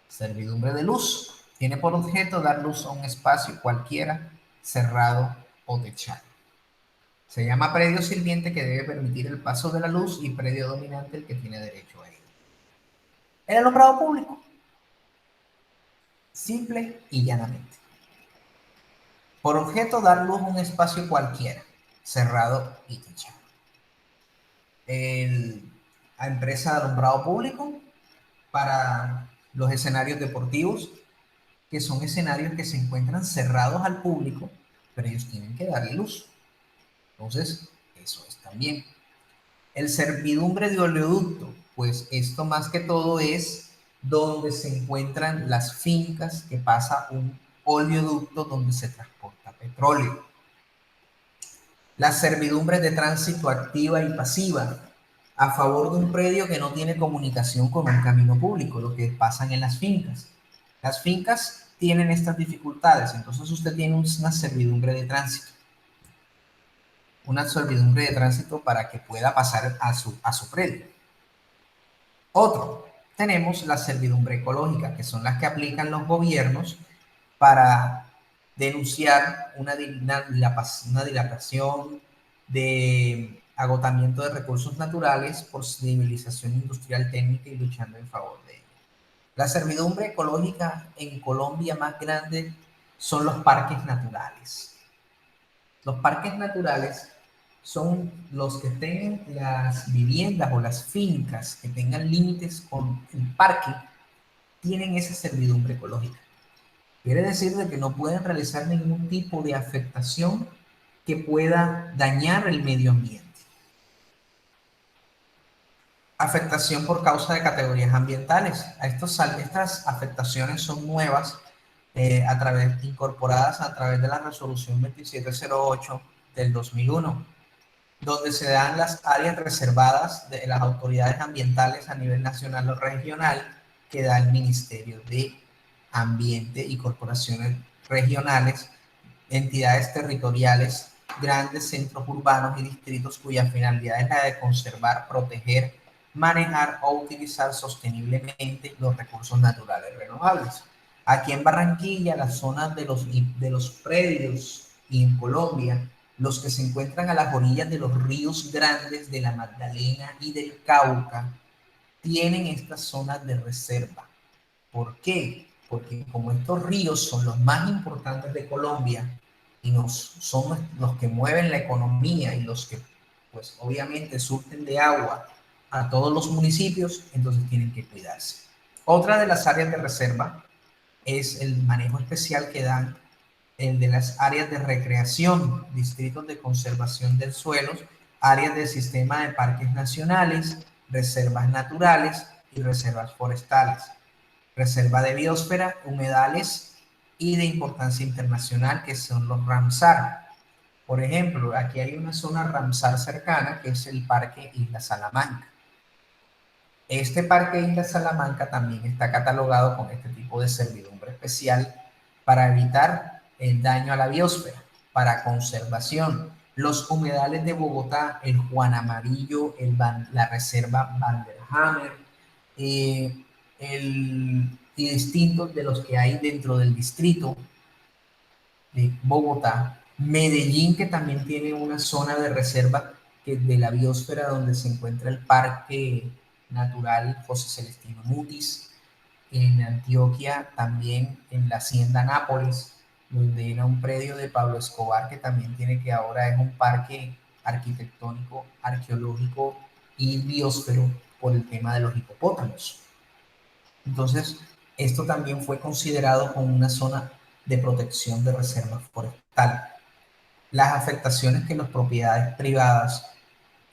Servidumbre de luz tiene por objeto dar luz a un espacio cualquiera, cerrado o techado. Se llama predio sirviente, que debe permitir el paso de la luz, y predio dominante, el que tiene derecho a ello. El alumbrado público, simple y llanamente. Por objeto dar luz a un espacio cualquiera, cerrado y techado. La empresa de alumbrado público para los escenarios deportivos, que son escenarios que se encuentran cerrados al público, pero ellos tienen que darle luz. Entonces, eso es también. El servidumbre de oleoducto, pues esto más que todo es donde se encuentran las fincas que pasa un oleoducto donde se transporta petróleo. Las servidumbres de tránsito activa y pasiva, a favor de un predio que no tiene comunicación con un camino público, lo que pasan en las fincas. Las fincas tienen estas dificultades, entonces usted tiene una servidumbre de tránsito. Una servidumbre de tránsito para que pueda pasar a su predio. Otro, tenemos la servidumbre ecológica, que son las que aplican los gobiernos para denunciar una dilatación de agotamiento de recursos naturales por civilización industrial técnica y luchando en favor de ella. La servidumbre ecológica en Colombia más grande son los parques naturales. Los parques naturales son los que tengan las viviendas o las fincas que tengan límites con el parque, tienen esa servidumbre ecológica. Quiere decir de que no pueden realizar ningún tipo de afectación que pueda dañar el medio ambiente. Afectación por causa de categorías ambientales. Estas afectaciones son nuevas, incorporadas a través de la resolución 2708 del 2001, donde se dan las áreas reservadas de las autoridades ambientales a nivel nacional o regional, que da el Ministerio de Ambiente, y corporaciones regionales, entidades territoriales, grandes centros urbanos y distritos cuya finalidad es la de conservar, proteger, manejar o utilizar sosteniblemente los recursos naturales renovables. Aquí en Barranquilla, las zonas de los predios, y en Colombia, los que se encuentran a las orillas de los ríos grandes de la Magdalena y del Cauca, tienen estas zonas de reserva. ¿Por qué? Porque como estos ríos son los más importantes de Colombia y son los que mueven la economía y los que, pues obviamente, surten de agua a todos los municipios, entonces tienen que cuidarse. Otra de las áreas de reserva es el manejo especial que dan el de las áreas de recreación, distritos de conservación del suelo, áreas del sistema de parques nacionales, reservas naturales y reservas forestales, reserva de biosfera, humedales y de importancia internacional, que son los Ramsar. Por ejemplo, aquí hay una zona Ramsar cercana, que es el Parque Isla Salamanca. Este Parque Isla Salamanca también está catalogado con este tipo de servidumbre especial para evitar el daño a la biosfera, para conservación. Los humedales de Bogotá, el Juan Amarillo, la reserva Vanderhammer, y distintos de los que hay dentro del distrito de Bogotá. Medellín, que también tiene una zona de reserva de la biosfera, donde se encuentra el Parque natural José Celestino Mutis, en Antioquia también en la Hacienda Nápoles, donde era un predio de Pablo Escobar que también tiene, que ahora es un parque arquitectónico, arqueológico y biosfero por el tema de los hipopótamos. Entonces, esto también fue considerado como una zona de protección de reserva forestal. Las afectaciones que las propiedades privadas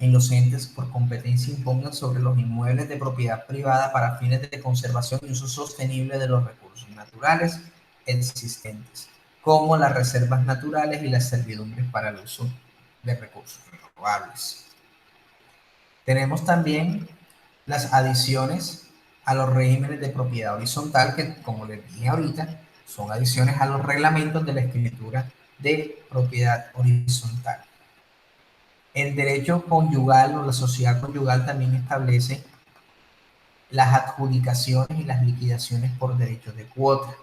en los entes por competencia impongan sobre los inmuebles de propiedad privada para fines de conservación y uso sostenible de los recursos naturales existentes, como las reservas naturales y las servidumbres para el uso de recursos renovables. Tenemos también las adiciones a los regímenes de propiedad horizontal, que como les dije ahorita, son adiciones a los reglamentos de la escritura de propiedad horizontal. El derecho conyugal o la sociedad conyugal también establece las adjudicaciones y las liquidaciones por derechos de cuota.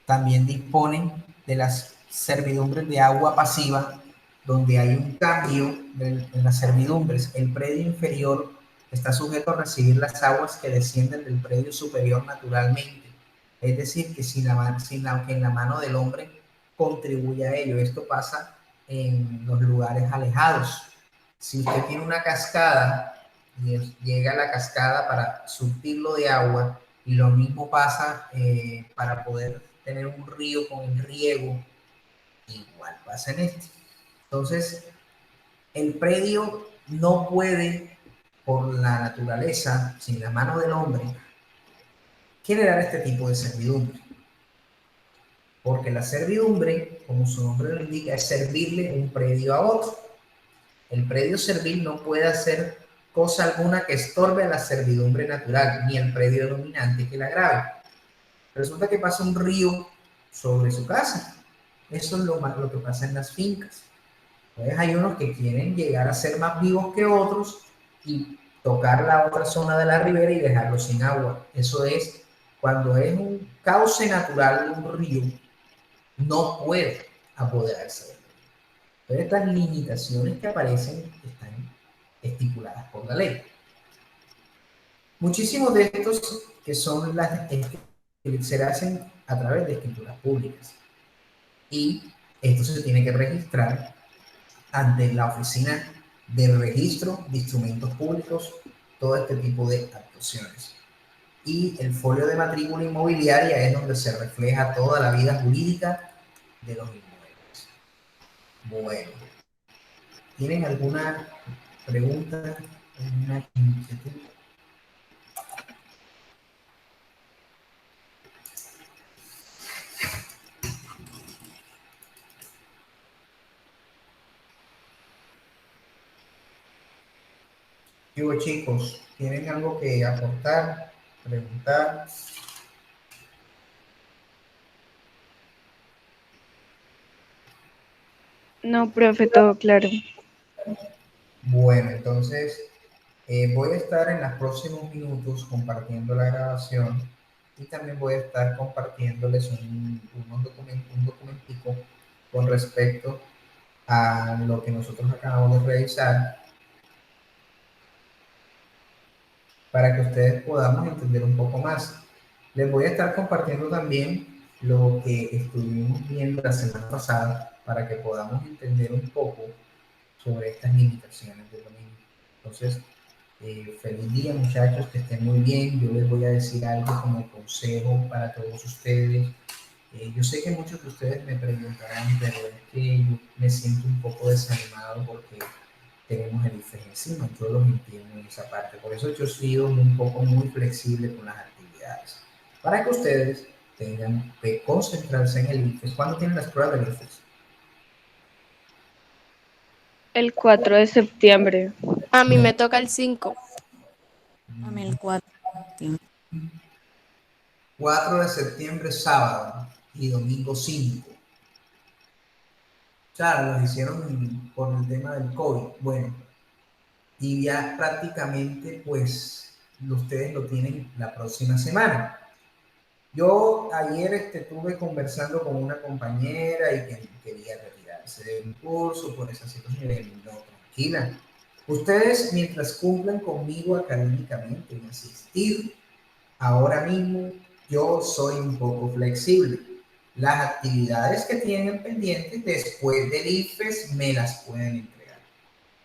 También disponen de las servidumbres de agua pasiva, donde hay un cambio en las servidumbres. El predio inferior está sujeto a recibir las aguas que descienden del predio superior naturalmente. Es decir, que sin que en la mano del hombre contribuye a ello. Esto pasa en los lugares alejados. Si usted tiene una cascada y llega a la cascada para surtirlo de agua, y lo mismo pasa para poder tener un río con el riego, igual pasa en este. Entonces, el predio no puede, por la naturaleza, sin la mano del hombre, generar este tipo de servidumbre. Porque la servidumbre, como su nombre lo indica, es servirle un predio a otro. El predio servil no puede hacer cosa alguna que estorbe a la servidumbre natural, ni el predio dominante que la agrave. Resulta que pasa un río sobre su casa. Eso es lo que pasa en las fincas. Entonces hay unos que quieren llegar a ser más vivos que otros y tocar la otra zona de la ribera y dejarlo sin agua. Eso es cuando es un cauce natural de un río, no puede apoderarse de él. Entonces estas limitaciones que aparecen están estipuladas por la ley. Muchísimos de estos que son que se hacen a través de escrituras públicas, y esto se tiene que registrar ante la oficina de registro de instrumentos públicos, todo este tipo de actuaciones. Y el folio de matrícula inmobiliaria es donde se refleja toda la vida jurídica de los inmuebles. Bueno, ¿tienen alguna pregunta, alguna inquietud? Digo, chicos, ¿tienen algo que aportar, preguntar? No, profe, todo claro. Bueno, entonces voy a estar en los próximos minutos compartiendo la grabación, y también voy a estar compartiéndoles un documentico con respecto a lo que nosotros acabamos de revisar, para que ustedes podamos entender un poco más. Les voy a estar compartiendo también lo que estuvimos viendo la semana pasada, para que podamos entender un poco sobre estas limitaciones del dominio. Entonces, feliz día, muchachos, que estén muy bien. Yo les voy a decir algo como consejo para todos ustedes. Yo sé que muchos de ustedes me preguntarán, pero es que yo me siento un poco desanimado porque tenemos el IFES encima. Yo los entiendo en esa parte. Por eso yo he sido un poco muy flexible con las actividades, para que ustedes tengan que concentrarse en el IFES. ¿Cuándo tienen las pruebas del IFES? El 4 de septiembre. A mí me toca el 5. A mí el 4. 4 de septiembre, sábado, y domingo 5. Claro, los hicieron por el tema del COVID. Bueno, y ya prácticamente, pues, ustedes lo tienen la próxima semana. Yo ayer estuve conversando con una compañera y que quería retirarse del curso por esa situación. Y le dije, no, tranquila, Ustedes, mientras cumplan conmigo académicamente en asistir, ahora mismo yo soy un poco flexible. Las actividades que tienen pendientes después del IFES me las pueden entregar.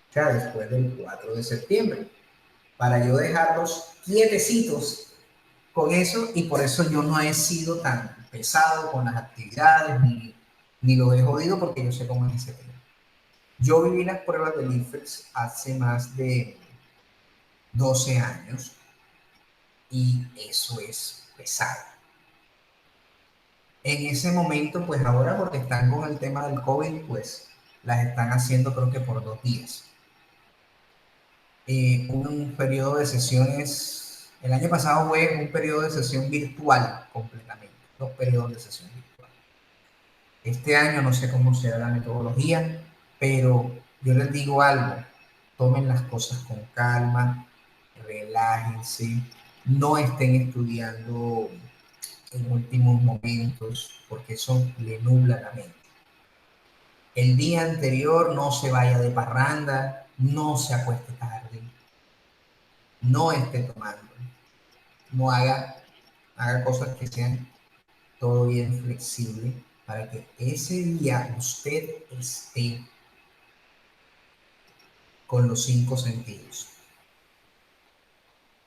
O sea, después del 4 de septiembre. Para yo dejarlos quietecitos con eso, y por eso yo no he sido tan pesado con las actividades, ni lo he jodido, porque yo sé cómo es ese tema. Yo viví las pruebas del IFES hace más de 12 años y eso es pesado. En ese momento, pues ahora porque están con el tema del COVID, pues las están haciendo creo que por 2 días. Un periodo de sesiones, el año pasado fue un periodo de sesión virtual completamente, 2 periodos de sesión virtual. Este año no sé cómo será la metodología, pero yo les digo algo, tomen las cosas con calma, relájense, no estén estudiando en últimos momentos, porque eso le nubla la mente. El día anterior no se vaya de parranda, no se acueste tarde, no esté tomando, no haga cosas que sean todo bien flexible para que ese día usted esté con los 5 sentidos.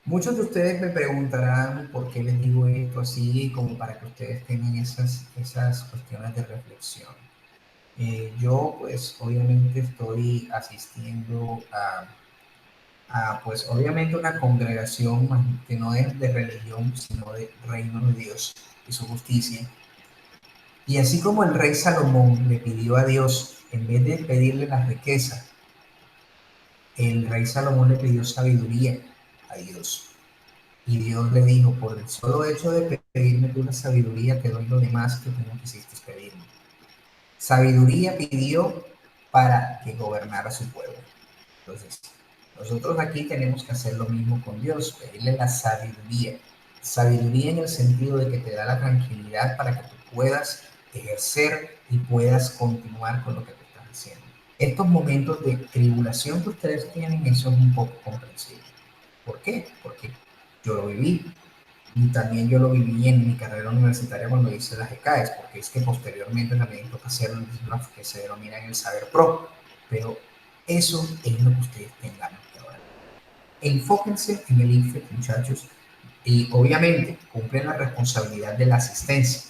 Muchos de ustedes me preguntarán por qué les digo esto así, como para que ustedes tengan esas cuestiones de reflexión. Yo pues obviamente estoy asistiendo pues obviamente una congregación que no es de religión, sino de reino de Dios y su justicia. Y así como el rey Salomón le pidió a Dios, en vez de pedirle la riqueza, el rey Salomón le pidió sabiduría a Dios. Y Dios le dijo, por el solo hecho de pedirme tú la sabiduría, te doy lo demás que tú no quisiste pedirme. Sabiduría pidió para que gobernara su pueblo. Entonces, nosotros aquí tenemos que hacer lo mismo con Dios, pedirle la sabiduría. Sabiduría en el sentido de que te da la tranquilidad para que tú puedas ejercer y puedas continuar con lo que tú estás haciendo. Estos momentos de tribulación que ustedes tienen, eso es un poco comprensible. ¿Por qué? Porque yo lo viví. Y también yo lo viví en mi carrera universitaria cuando hice las ECAES, porque es que posteriormente también toca hacer lo que se denomina en el Saber Pro. Pero eso es lo que ustedes tengan ahora. Enfóquense en el IFE, muchachos, y obviamente cumplen la responsabilidad de la asistencia.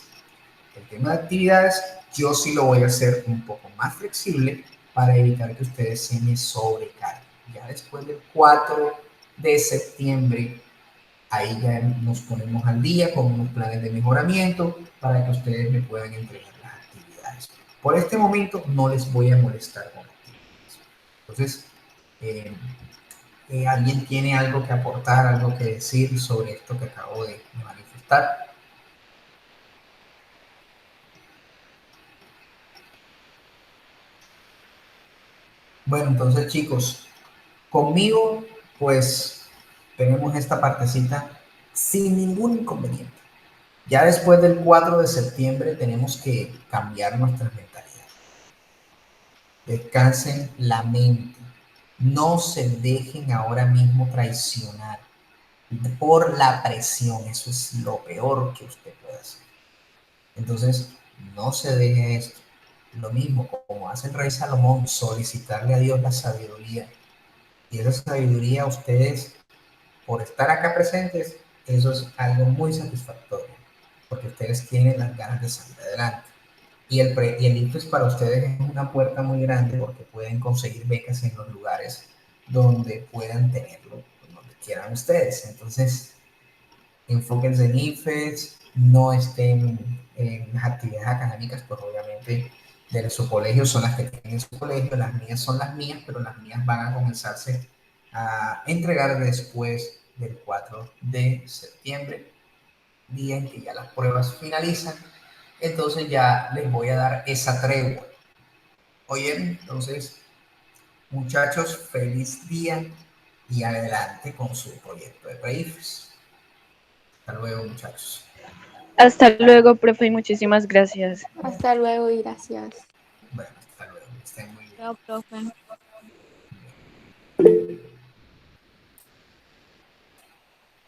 El tema de actividades, yo sí lo voy a hacer un poco más flexible para evitar que ustedes se me sobrecarguen. Ya después del 4 de septiembre, ahí ya nos ponemos al día con unos planes de mejoramiento para que ustedes me puedan entregar las actividades. Por este momento no les voy a molestar con actividades. Entonces, ¿alguien tiene algo que aportar, algo que decir sobre esto que acabo de manifestar? Bueno, entonces chicos, conmigo pues tenemos esta partecita sin ningún inconveniente. Ya después del 4 de septiembre tenemos que cambiar nuestras mentalidades. Descansen la mente. No se dejen ahora mismo traicionar por la presión. Eso es lo peor que usted puede hacer. Entonces, no se deje esto. Lo mismo como hace el rey Salomón, solicitarle a Dios la sabiduría. Y esa sabiduría, ustedes, por estar acá presentes, eso es algo muy satisfactorio, porque ustedes tienen las ganas de salir adelante. Y el IFES para ustedes es una puerta muy grande porque pueden conseguir becas en los lugares donde puedan tenerlo, donde quieran ustedes. Entonces, enfóquense en IFES, no estén en las actividades académicas, pues obviamente de su colegio son las que tienen en su colegio, las mías son las mías, pero las mías van a comenzarse a entregar después del 4 de septiembre, día en que ya las pruebas finalizan. Entonces ya les voy a dar esa tregua. Oye, entonces, muchachos, feliz día y adelante con su proyecto de pre-IFES. Hasta luego, muchachos. Hasta luego, profe, y muchísimas gracias. Hasta luego y gracias. Bueno, hasta luego. Estén muy bien. Chao, profe.